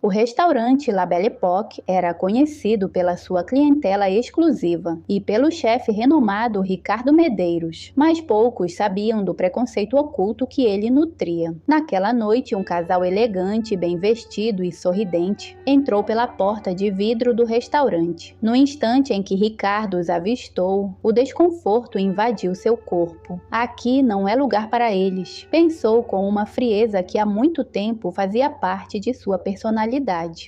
O restaurante La Belle Époque era conhecido pela sua clientela exclusiva e pelo chefe renomado Ricardo Medeiros, mas poucos sabiam do preconceito oculto que ele nutria. Naquela noite, um casal elegante, bem vestido e sorridente entrou pela porta de vidro do restaurante. No instante em que Ricardo os avistou, o desconforto invadiu seu corpo. Aqui não é lugar para eles, pensou com uma frieza que há muito tempo fazia parte de sua personalidade.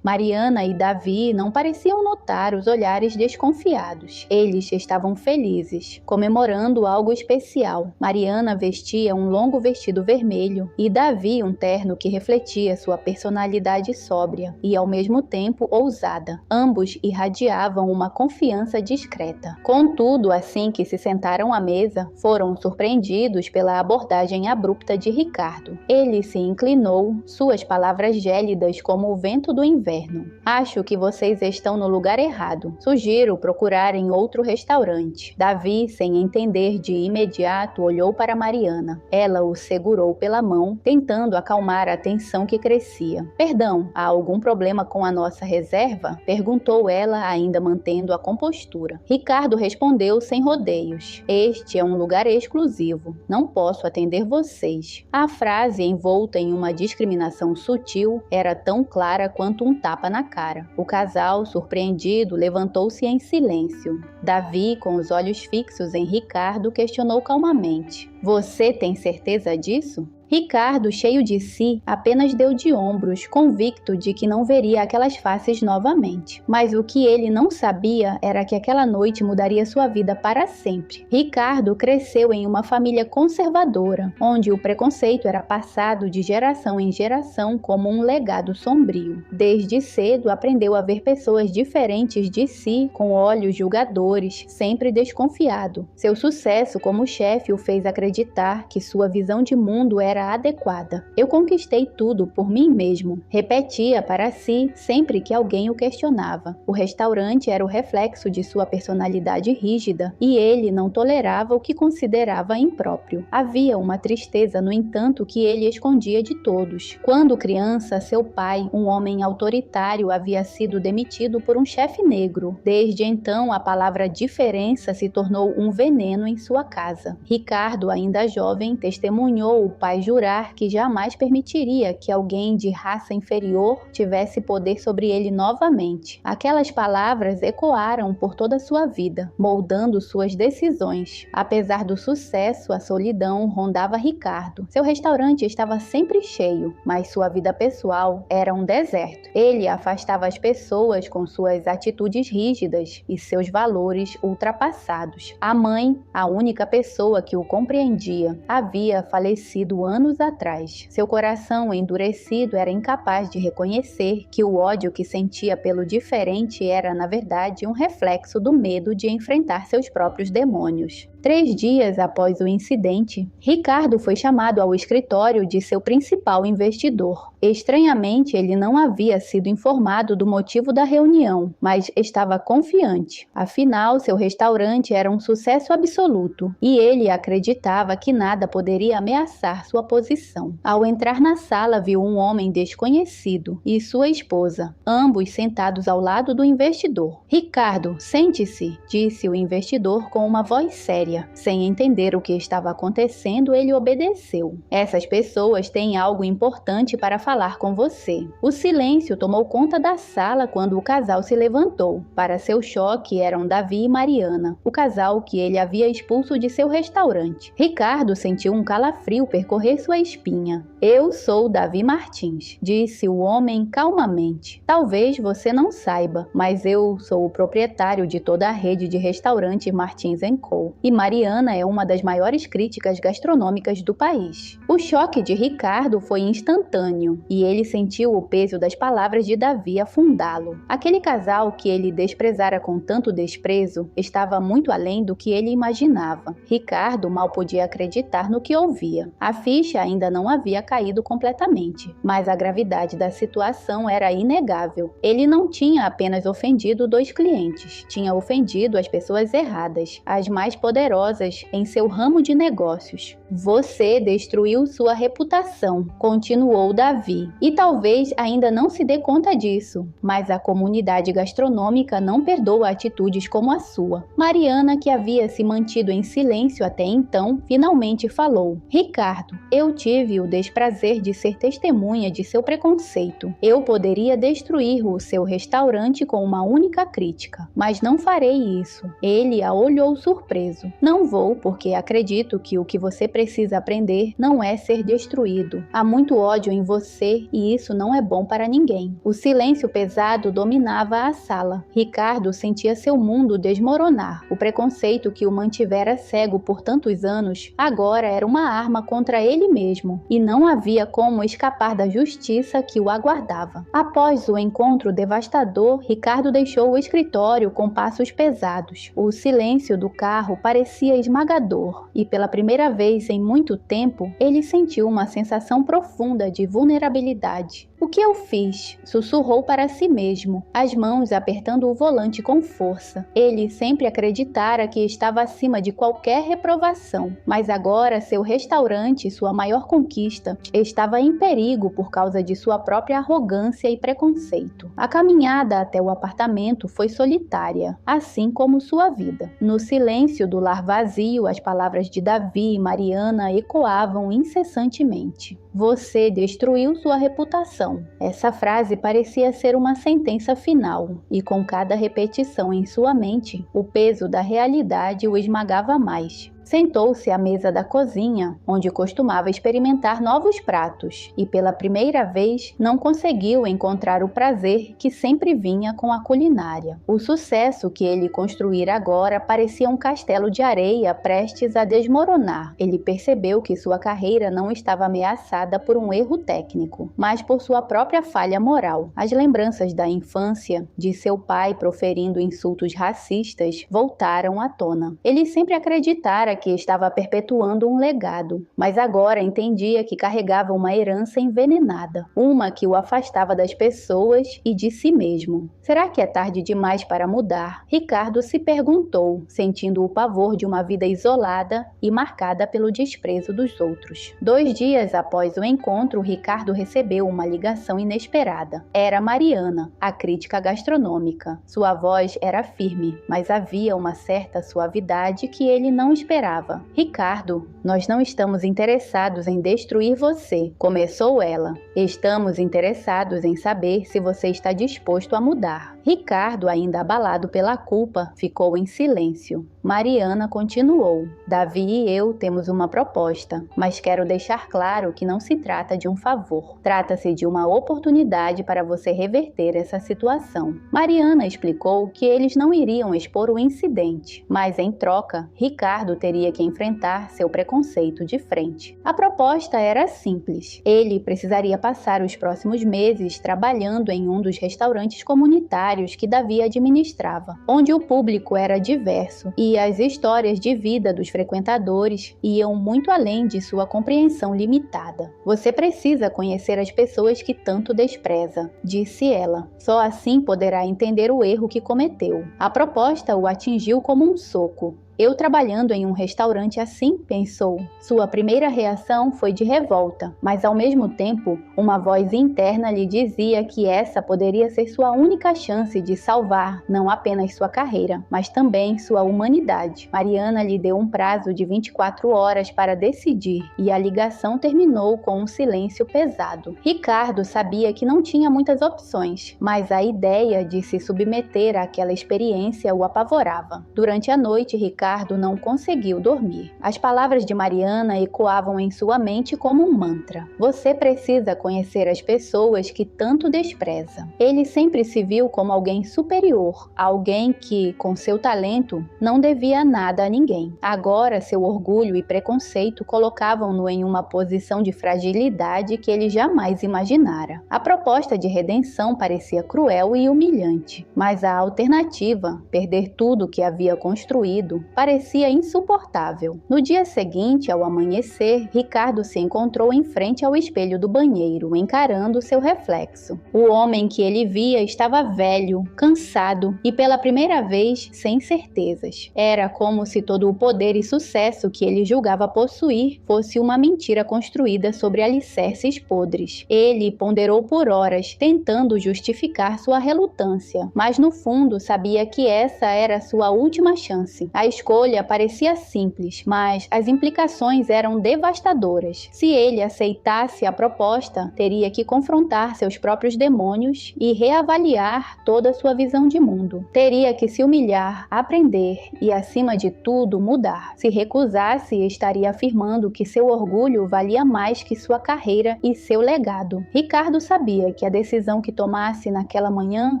Mariana e Davi não pareciam notar os olhares desconfiados. Eles estavam felizes, comemorando algo especial. Mariana vestia um longo vestido vermelho e Davi um terno que refletia sua personalidade sóbria e ao mesmo tempo ousada. Ambos irradiavam uma confiança discreta. Contudo, assim que se sentaram à mesa, foram surpreendidos pela abordagem abrupta de Ricardo. Ele se inclinou, suas palavras gélidas como o vento do inverno. Acho que vocês estão no lugar errado. Sugiro procurarem outro restaurante. Davi, sem entender de imediato, olhou para Mariana. Ela o segurou pela mão, tentando acalmar a tensão que crescia. Perdão, há algum problema com a nossa reserva? Perguntou ela, ainda mantendo a compostura. Ricardo respondeu sem rodeios. Este é um lugar exclusivo. Não posso atender vocês. A frase, envolta em uma discriminação sutil, era tão clara quanto um tapa na cara. O casal, surpreendido, levantou-se em silêncio. Davi, com os olhos fixos em Ricardo, questionou calmamente: "Você tem certeza disso?" Ricardo, cheio de si, apenas deu de ombros, convicto de que não veria aquelas faces novamente. Mas o que ele não sabia era que aquela noite mudaria sua vida para sempre. Ricardo cresceu em uma família conservadora, onde o preconceito era passado de geração em geração como um legado sombrio. Desde cedo aprendeu a ver pessoas diferentes de si com olhos julgadores, sempre desconfiado. Seu sucesso como chefe o fez acreditar que sua visão de mundo era adequada. "Eu conquistei tudo por mim mesmo", repetia para si sempre que alguém o questionava. O restaurante era o reflexo de sua personalidade rígida e ele não tolerava o que considerava impróprio. Havia uma tristeza, no entanto, que ele escondia de todos. Quando criança, seu pai, um homem autoritário, havia sido demitido por um chefe negro. Desde então, a palavra diferença se tornou um veneno em sua casa. Ricardo, ainda jovem, testemunhou o pai jurar que jamais permitiria que alguém de raça inferior tivesse poder sobre ele novamente. Aquelas palavras ecoaram por toda a sua vida, moldando suas decisões. Apesar do sucesso, a solidão rondava Ricardo. Seu restaurante estava sempre cheio, mas sua vida pessoal era um deserto. Ele afastava as pessoas com suas atitudes rígidas e seus valores ultrapassados. A mãe, a única pessoa que o compreendia, havia falecido anos atrás. Seu coração endurecido era incapaz de reconhecer que o ódio que sentia pelo diferente era, na verdade, um reflexo do medo de enfrentar seus próprios demônios. 3 dias após o incidente, Ricardo foi chamado ao escritório de seu principal investidor. Estranhamente, ele não havia sido informado do motivo da reunião, mas estava confiante. Afinal, seu restaurante era um sucesso absoluto e ele acreditava que nada poderia ameaçar sua posição. Ao entrar na sala, viu um homem desconhecido e sua esposa, ambos sentados ao lado do investidor. "Ricardo, sente-se", disse o investidor com uma voz séria. Sem entender o que estava acontecendo, ele obedeceu. "Essas pessoas têm algo importante para falar com você." O silêncio tomou conta da sala quando o casal se levantou. Para seu choque, eram Davi e Mariana, o casal que ele havia expulso de seu restaurante. Ricardo sentiu um calafrio percorrer sua espinha. "Eu sou Davi Martins", disse o homem calmamente. "Talvez você não saiba, mas eu sou o proprietário de toda a rede de restaurantes Martins & Co. E Mariana é uma das maiores críticas gastronômicas do país." O choque de Ricardo foi instantâneo e ele sentiu o peso das palavras de Davi afundá-lo. Aquele casal que ele desprezara com tanto desprezo estava muito além do que ele imaginava. Ricardo mal podia acreditar no que ouvia. A ficha ainda não havia caído completamente, mas a gravidade da situação era inegável. Ele não tinha apenas ofendido 2 clientes, tinha ofendido as pessoas erradas, as mais poderosas em seu ramo de negócios. Você destruiu sua reputação, continuou Davi, e talvez ainda não se dê conta disso, mas a comunidade gastronômica não perdoa atitudes como a sua. Mariana, que havia se mantido em silêncio até então, finalmente falou: Ricardo, eu tive o desprazer de ser testemunha de seu preconceito. Eu poderia destruir o seu restaurante com uma única crítica, mas não farei isso. Ele a olhou surpreso. Não vou, porque acredito que o que você precisa aprender não é ser destruído. Há muito ódio em você e isso não é bom para ninguém. O silêncio pesado dominava a sala. Ricardo sentia seu mundo desmoronar. O preconceito que o mantivera cego por tantos anos agora era uma arma contra ele mesmo, e não havia como escapar da justiça que o aguardava. Após o encontro devastador, Ricardo deixou o escritório com passos pesados. O silêncio do carro parecia esmagador, e pela primeira vez em muito tempo, ele sentiu uma sensação profunda de vulnerabilidade. O que eu fiz? Sussurrou para si mesmo, as mãos apertando o volante com força. Ele sempre acreditara que estava acima de qualquer reprovação, mas agora seu restaurante, sua maior conquista, estava em perigo por causa de sua própria arrogância e preconceito. A caminhada até o apartamento foi solitária, assim como sua vida. No silêncio do lar vazio, as palavras de Davi e Mariana ecoavam incessantemente. Você destruiu sua reputação. Essa frase parecia ser uma sentença final, e com cada repetição em sua mente, o peso da realidade o esmagava mais. Sentou-se à mesa da cozinha, onde costumava experimentar novos pratos, e pela primeira vez não conseguiu encontrar o prazer que sempre vinha com a culinária. O sucesso que ele construíra agora parecia um castelo de areia prestes a desmoronar. Ele percebeu que sua carreira não estava ameaçada por um erro técnico, mas por sua própria falha moral. As lembranças da infância, de seu pai proferindo insultos racistas, voltaram à tona. Ele sempre acreditara que estava perpetuando um legado, mas agora entendia que carregava uma herança envenenada, uma que o afastava das pessoas e de si mesmo. Será que é tarde demais para mudar? Ricardo se perguntou, sentindo o pavor de uma vida isolada e marcada pelo desprezo dos outros. 2 dias após o encontro, Ricardo recebeu uma ligação inesperada. Era Mariana, a crítica gastronômica. Sua voz era firme, mas havia uma certa suavidade que ele não esperava. Ricardo, nós não estamos interessados em destruir você, começou ela. Estamos interessados em saber se você está disposto a mudar. Ricardo, ainda abalado pela culpa, ficou em silêncio. Mariana continuou. Davi e eu temos uma proposta, mas quero deixar claro que não se trata de um favor. Trata-se de uma oportunidade para você reverter essa situação. Mariana explicou que eles não iriam expor o incidente, mas em troca, Ricardo teria que enfrentar seu preconceito de frente. A proposta era simples. Ele precisaria passar os próximos meses trabalhando em um dos restaurantes comunitários que Davi administrava, onde o público era diverso e as histórias de vida dos frequentadores iam muito além de sua compreensão limitada. Você precisa conhecer as pessoas que tanto despreza, disse ela. Só assim poderá entender o erro que cometeu. A proposta o atingiu como um soco. Eu trabalhando em um restaurante assim, pensou. Sua primeira reação foi de revolta, mas ao mesmo tempo, uma voz interna lhe dizia que essa poderia ser sua única chance de salvar não apenas sua carreira, mas também sua humanidade. Mariana lhe deu um prazo de 24 horas para decidir, e a ligação terminou com um silêncio pesado. Ricardo sabia que não tinha muitas opções, mas a ideia de se submeter àquela experiência o apavorava. Durante a noite, Ricardo não conseguiu dormir. As palavras de Mariana ecoavam em sua mente como um mantra. Você precisa conhecer as pessoas que tanto despreza. Ele sempre se viu como alguém superior, alguém que, com seu talento, não devia nada a ninguém. Agora, seu orgulho e preconceito colocavam-no em uma posição de fragilidade que ele jamais imaginara. A proposta de redenção parecia cruel e humilhante, mas a alternativa, perder tudo que havia construído, parecia insuportável. No dia seguinte, ao amanhecer, Ricardo se encontrou em frente ao espelho do banheiro, encarando seu reflexo. O homem que ele via estava velho, cansado e pela primeira vez sem certezas. Era como se todo o poder e sucesso que ele julgava possuir fosse uma mentira construída sobre alicerces podres. Ele ponderou por horas, tentando justificar sua relutância, mas no fundo sabia que essa era sua última chance. A escolha parecia simples, mas as implicações eram devastadoras. Se ele aceitasse a proposta, teria que confrontar seus próprios demônios e reavaliar toda sua visão de mundo. Teria que se humilhar, aprender e, acima de tudo, mudar. Se recusasse, estaria afirmando que seu orgulho valia mais que sua carreira e seu legado. Ricardo sabia que a decisão que tomasse naquela manhã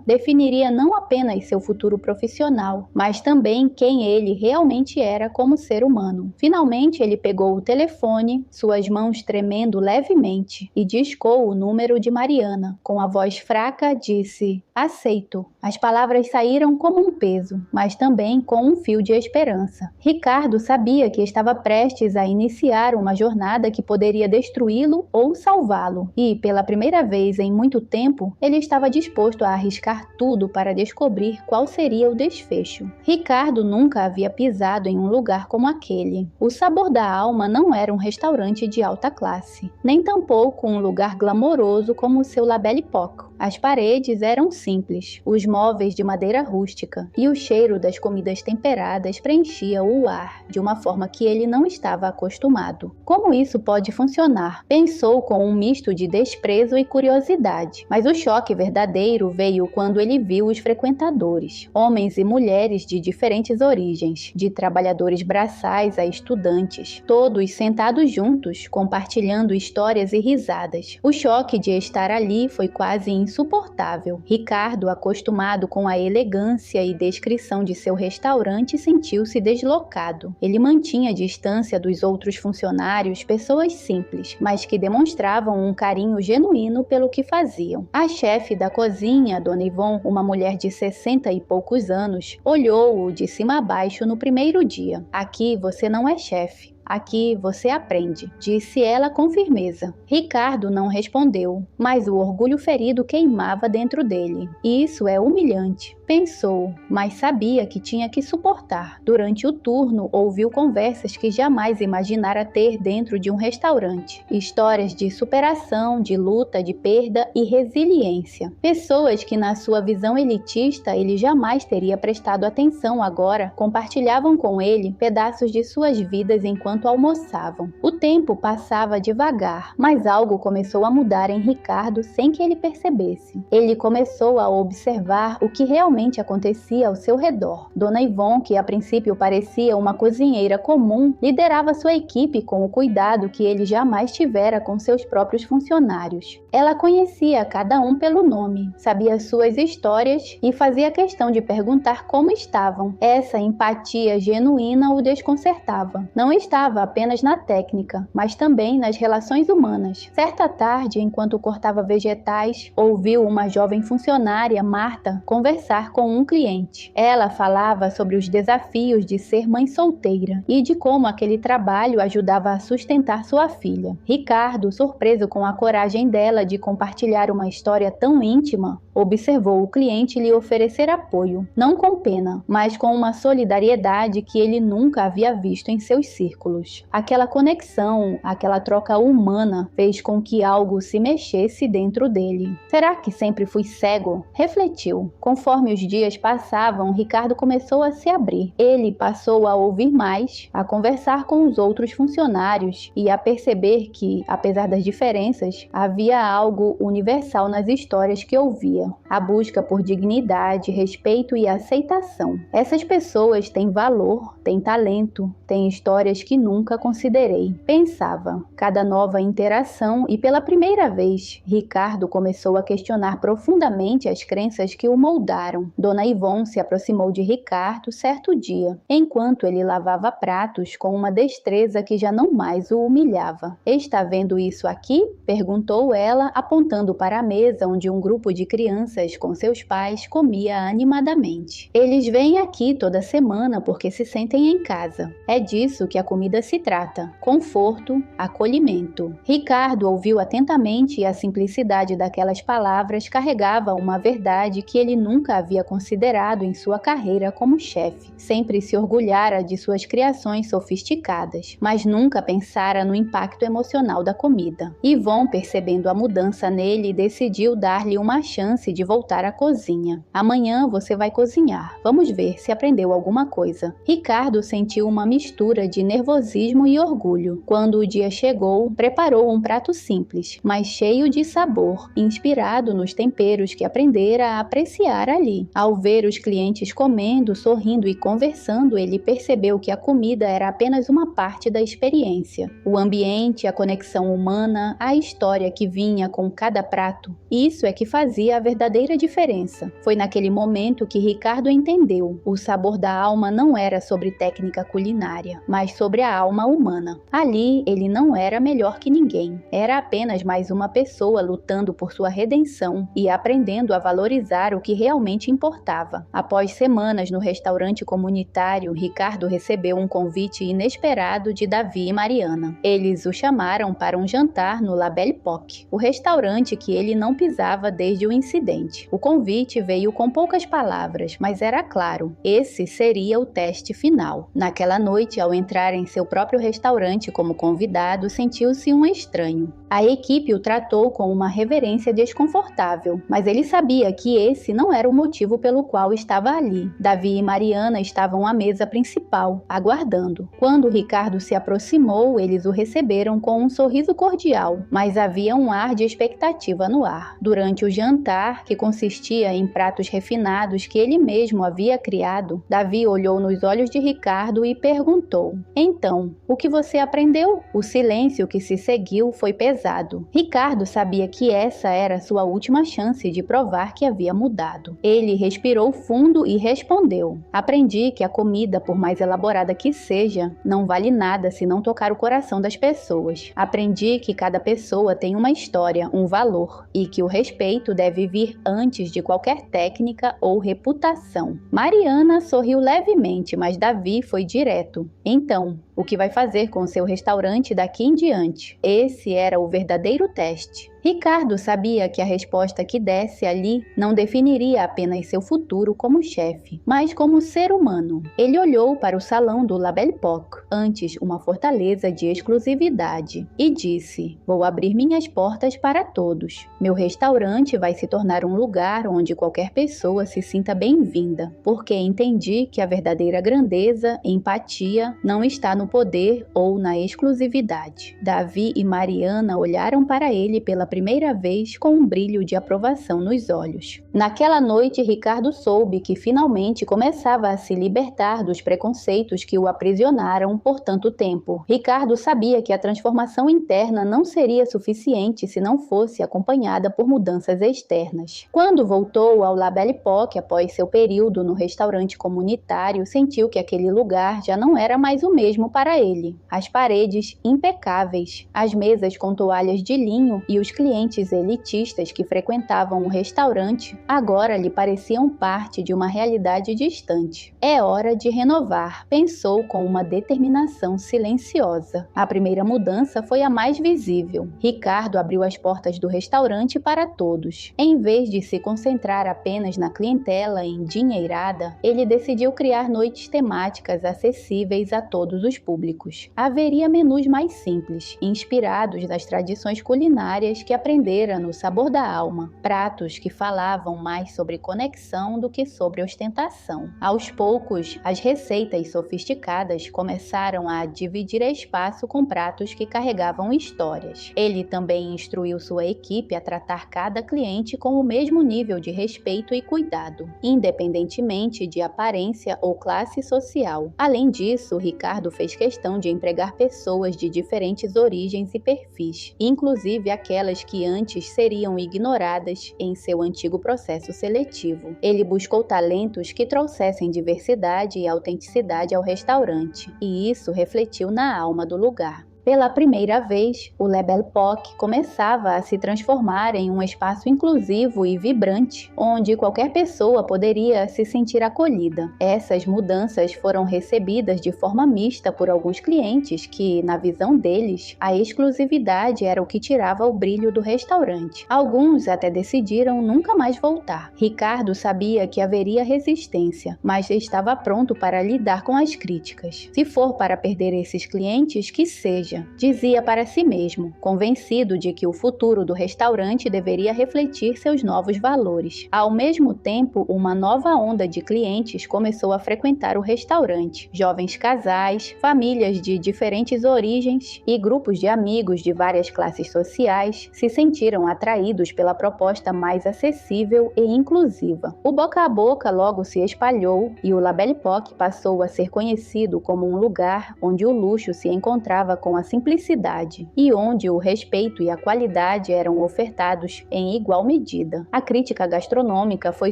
definiria não apenas seu futuro profissional, mas também quem ele realmente era como ser humano. Finalmente, ele pegou o telefone, suas mãos tremendo levemente, e discou o número de Mariana. Com a voz fraca, disse: "Aceito." As palavras saíram como um peso, mas também com um fio de esperança. Ricardo sabia que estava prestes a iniciar uma jornada que poderia destruí-lo ou salvá-lo, e, pela primeira vez em muito tempo, ele estava disposto a arriscar tudo para descobrir qual seria o desfecho. Ricardo nunca havia pisado em um lugar como aquele. O Sabor da Alma não era um restaurante de alta classe, nem tampouco um lugar glamouroso como o seu La Belle Époque. As paredes eram simples, os móveis de madeira rústica, e o cheiro das comidas temperadas preenchia o ar de uma forma que ele não estava acostumado. Como isso pode funcionar? Pensou com um misto de desprezo e curiosidade, mas o choque verdadeiro veio quando ele viu os frequentadores, homens e mulheres de diferentes origens, de trabalhadores braçais a estudantes, todos sentados juntos, compartilhando histórias e risadas. O choque de estar ali foi quase insuportável. Ricardo, acostumado com a elegância e descrição de seu restaurante, sentiu-se deslocado. Ele mantinha distância dos outros funcionários, pessoas simples, mas que demonstravam um carinho genuíno pelo que faziam. A chefe da cozinha, Dona Yvonne, uma mulher de 60 e poucos anos, olhou-o de cima a baixo no primeiro dia. "Aqui você não é chefe. Aqui você aprende", disse ela com firmeza. Ricardo não respondeu, mas o orgulho ferido queimava dentro dele. "Isso é humilhante", pensou, mas sabia que tinha que suportar. Durante o turno, ouviu conversas que jamais imaginara ter dentro de um restaurante. Histórias de superação, de luta, de perda e resiliência. Pessoas que, na sua visão elitista, ele jamais teria prestado atenção agora, compartilhavam com ele pedaços de suas vidas enquanto almoçavam. O tempo passava devagar, mas algo começou a mudar em Ricardo sem que ele percebesse. Ele começou a observar o que realmente acontecia ao seu redor. Dona Yvonne, que a princípio parecia uma cozinheira comum, liderava sua equipe com o cuidado que ele jamais tivera com seus próprios funcionários. Ela conhecia cada um pelo nome, sabia suas histórias e fazia questão de perguntar como estavam. Essa empatia genuína o desconcertava. Não estava apenas na técnica, mas também nas relações humanas. Certa tarde, enquanto cortava vegetais, ouviu uma jovem funcionária, Marta, conversar com um cliente. Ela falava sobre os desafios de ser mãe solteira e de como aquele trabalho ajudava a sustentar sua filha. Ricardo, surpreso com a coragem dela de compartilhar uma história tão íntima, observou o cliente lhe oferecer apoio, não com pena, mas com uma solidariedade que ele nunca havia visto em seus círculos. Aquela conexão, aquela troca humana fez com que algo se mexesse dentro dele. Será que sempre fui cego? Refletiu. Conforme os dias passavam, Ricardo começou a se abrir. Ele passou a ouvir mais, a conversar com os outros funcionários e a perceber que, apesar das diferenças, havia algo universal nas histórias que ouvia. A busca por dignidade, respeito e aceitação. Essas pessoas têm valor, têm talento, têm histórias que nunca considerei. Pensava, cada nova interação, e pela primeira vez, Ricardo começou a questionar profundamente as crenças que o moldaram. Dona Ivone se aproximou de Ricardo certo dia, enquanto ele lavava pratos com uma destreza que já não mais o humilhava. "Está vendo isso aqui?" perguntou ela, apontando para a mesa onde um grupo de crianças com seus pais comia animadamente. "Eles vêm aqui toda semana porque se sentem em casa. É disso que a comida se trata: conforto, acolhimento." Ricardo ouviu atentamente e a simplicidade daquelas palavras carregava uma verdade que ele nunca havia considerado em sua carreira como chefe. Sempre se orgulhara de suas criações sofisticadas, mas nunca pensara no impacto emocional da comida. Ivone, percebendo a mudança nele, decidiu dar-lhe uma chance de voltar à cozinha. "Amanhã você vai cozinhar. Vamos ver se aprendeu alguma coisa." Ricardo sentiu uma mistura de nervosismo e orgulho. Quando o dia chegou, preparou um prato simples, mas cheio de sabor, inspirado nos temperos que aprendera a apreciar ali. Ao ver os clientes comendo, sorrindo e conversando, ele percebeu que a comida era apenas uma parte da experiência. O ambiente, a conexão humana, a história que vinha com cada prato. Isso é que fazia a verdadeira diferença. Foi naquele momento que Ricardo entendeu: o sabor da alma não era sobre técnica culinária, mas sobre a alma humana. Ali, ele não era melhor que ninguém. Era apenas mais uma pessoa lutando por sua redenção e aprendendo a valorizar o que realmente importava. Após semanas no restaurante comunitário, Ricardo recebeu um convite inesperado de Davi e Mariana. Eles o chamaram para um jantar no La Belle Époque, o restaurante que ele não pisava desde o incidente. O convite veio com poucas palavras, mas era claro: esse seria o teste final. Naquela noite, ao entrar em seu próprio restaurante como convidado, sentiu-se um estranho. A equipe o tratou com uma reverência desconfortável, mas ele sabia que esse não era o motivo pelo qual estava ali. Davi e Mariana estavam à mesa principal, aguardando. Quando Ricardo se aproximou, eles o receberam com um sorriso cordial, mas havia um ar de expectativa no ar. Durante o jantar, que consistia em pratos refinados que ele mesmo havia criado, Davi olhou nos olhos de Ricardo e perguntou: "Então, o que você aprendeu?" O silêncio que se seguiu foi pesado. Ricardo sabia que essa era sua última chance de provar que havia mudado. Ele respirou fundo e respondeu: "Aprendi que a comida, por mais elaborada que seja, não vale nada se não tocar o coração das pessoas. Aprendi que cada pessoa tem uma história, um valor, e que o respeito deve vir antes de qualquer técnica ou reputação." Mariana sorriu levemente, mas Davi foi direto: "Então, o que vai fazer com seu restaurante daqui em diante?" Esse era o verdadeiro teste. Ricardo sabia que a resposta que desse ali não definiria apenas seu futuro como chefe, mas como ser humano. Ele olhou para o salão do La Belle Époque, antes uma fortaleza de exclusividade, e disse: "Vou abrir minhas portas para todos. Meu restaurante vai se tornar um lugar onde qualquer pessoa se sinta bem-vinda, porque entendi que a verdadeira grandeza, empatia, não está no poder ou na exclusividade." Davi e Mariana olharam para ele pela primeira vez com um brilho de aprovação nos olhos. Naquela noite, Ricardo soube que finalmente começava a se libertar dos preconceitos que o aprisionaram por tanto tempo. Ricardo sabia que a transformação interna não seria suficiente se não fosse acompanhada por mudanças externas. Quando voltou ao La Belle Époque após seu período no restaurante comunitário, sentiu que aquele lugar já não era mais o mesmo para ele. As paredes impecáveis, as mesas com toalhas de linho e os clientes elitistas que frequentavam o restaurante agora lhe pareciam parte de uma realidade distante. "É hora de renovar", pensou com uma determinação silenciosa. A primeira mudança foi a mais visível. Ricardo abriu as portas do restaurante para todos. Em vez de se concentrar apenas na clientela endinheirada, ele decidiu criar noites temáticas acessíveis a todos os públicos. Haveria menus mais simples, inspirados nas tradições culinárias que que aprendera no Sabor da Alma, pratos que falavam mais sobre conexão do que sobre ostentação. Aos poucos, as receitas sofisticadas começaram a dividir espaço com pratos que carregavam histórias. Ele também instruiu sua equipe a tratar cada cliente com o mesmo nível de respeito e cuidado, independentemente de aparência ou classe social. Além disso, Ricardo fez questão de empregar pessoas de diferentes origens e perfis, inclusive aquelas que antes seriam ignoradas em seu antigo processo seletivo. Ele buscou talentos que trouxessem diversidade e autenticidade ao restaurante, e isso refletiu na alma do lugar. Pela primeira vez, o Le Belle Époque começava a se transformar em um espaço inclusivo e vibrante, onde qualquer pessoa poderia se sentir acolhida. Essas mudanças foram recebidas de forma mista por alguns clientes que, na visão deles, a exclusividade era o que tirava o brilho do restaurante. Alguns até decidiram nunca mais voltar. Ricardo sabia que haveria resistência, mas estava pronto para lidar com as críticas. Se for para perder esses clientes, que seja, dizia para si mesmo, convencido de que o futuro do restaurante deveria refletir seus novos valores. Ao mesmo tempo, uma nova onda de clientes começou a frequentar o restaurante. Jovens casais, famílias de diferentes origens e grupos de amigos de várias classes sociais se sentiram atraídos pela proposta mais acessível e inclusiva. O boca a boca logo se espalhou e o La Belle Époque passou a ser conhecido como um lugar onde o luxo se encontrava com a simplicidade e onde o respeito e a qualidade eram ofertados em igual medida. A crítica gastronômica foi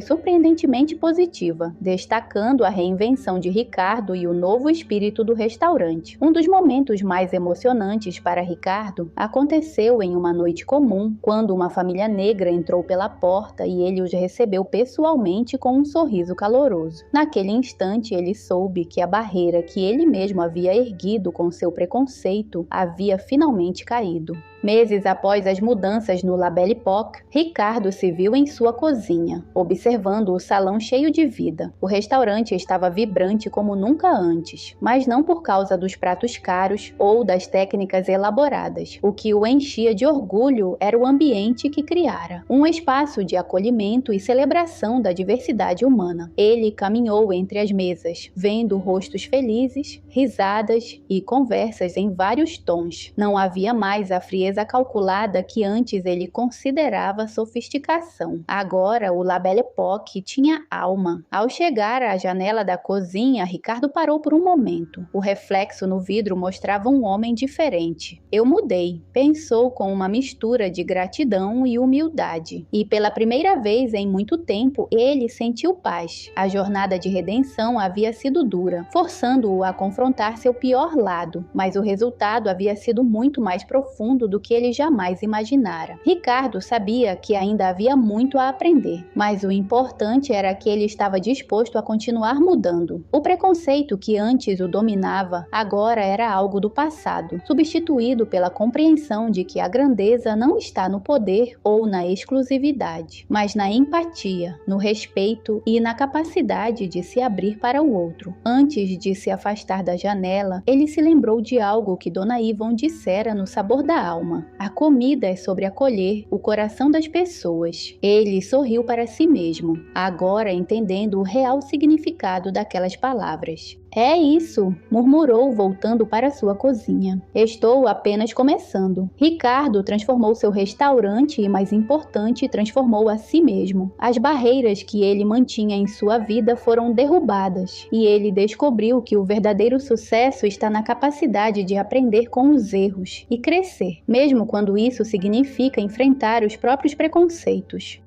surpreendentemente positiva, destacando a reinvenção de Ricardo e o novo espírito do restaurante. Um dos momentos mais emocionantes para Ricardo aconteceu em uma noite comum, quando uma família negra entrou pela porta e ele os recebeu pessoalmente com um sorriso caloroso. Naquele instante, ele soube que a barreira que ele mesmo havia erguido com seu preconceito havia finalmente caído. Meses após as mudanças no La Belle Époque, Ricardo se viu em sua cozinha, observando o salão cheio de vida. O restaurante estava vibrante como nunca antes, mas não por causa dos pratos caros ou das técnicas elaboradas. O que o enchia de orgulho era o ambiente que criara, um espaço de acolhimento e celebração da diversidade humana. Ele caminhou entre as mesas, vendo rostos felizes, risadas e conversas em vários tons. Não havia mais a frieza calculada que antes ele considerava sofisticação. Agora o La Belle Époque tinha alma. Ao chegar à janela da cozinha, Ricardo parou por um momento. O reflexo no vidro mostrava um homem diferente. Eu mudei, pensou com uma mistura de gratidão e humildade. E pela primeira vez em muito tempo, ele sentiu paz. A jornada de redenção havia sido dura, forçando-o a confrontar seu pior lado, mas o resultado havia sido muito mais profundo do que ele jamais imaginara. Ricardo sabia que ainda havia muito a aprender, mas o importante era que ele estava disposto a continuar mudando. O preconceito que antes o dominava agora era algo do passado, substituído pela compreensão de que a grandeza não está no poder ou na exclusividade, mas na empatia, no respeito e na capacidade de se abrir para o outro. Antes de se afastar da janela, ele se lembrou de algo que Dona Yvonne dissera no Sabor da Alma. A comida é sobre acolher o coração das pessoas. Ele sorriu para si mesmo, agora entendendo o real significado daquelas palavras. É isso, murmurou voltando para sua cozinha. Estou apenas começando. Ricardo transformou seu restaurante e, mais importante, transformou a si mesmo. As barreiras que ele mantinha em sua vida foram derrubadas e ele descobriu que o verdadeiro sucesso está na capacidade de aprender com os erros e crescer, mesmo quando isso significa enfrentar os próprios preconceitos.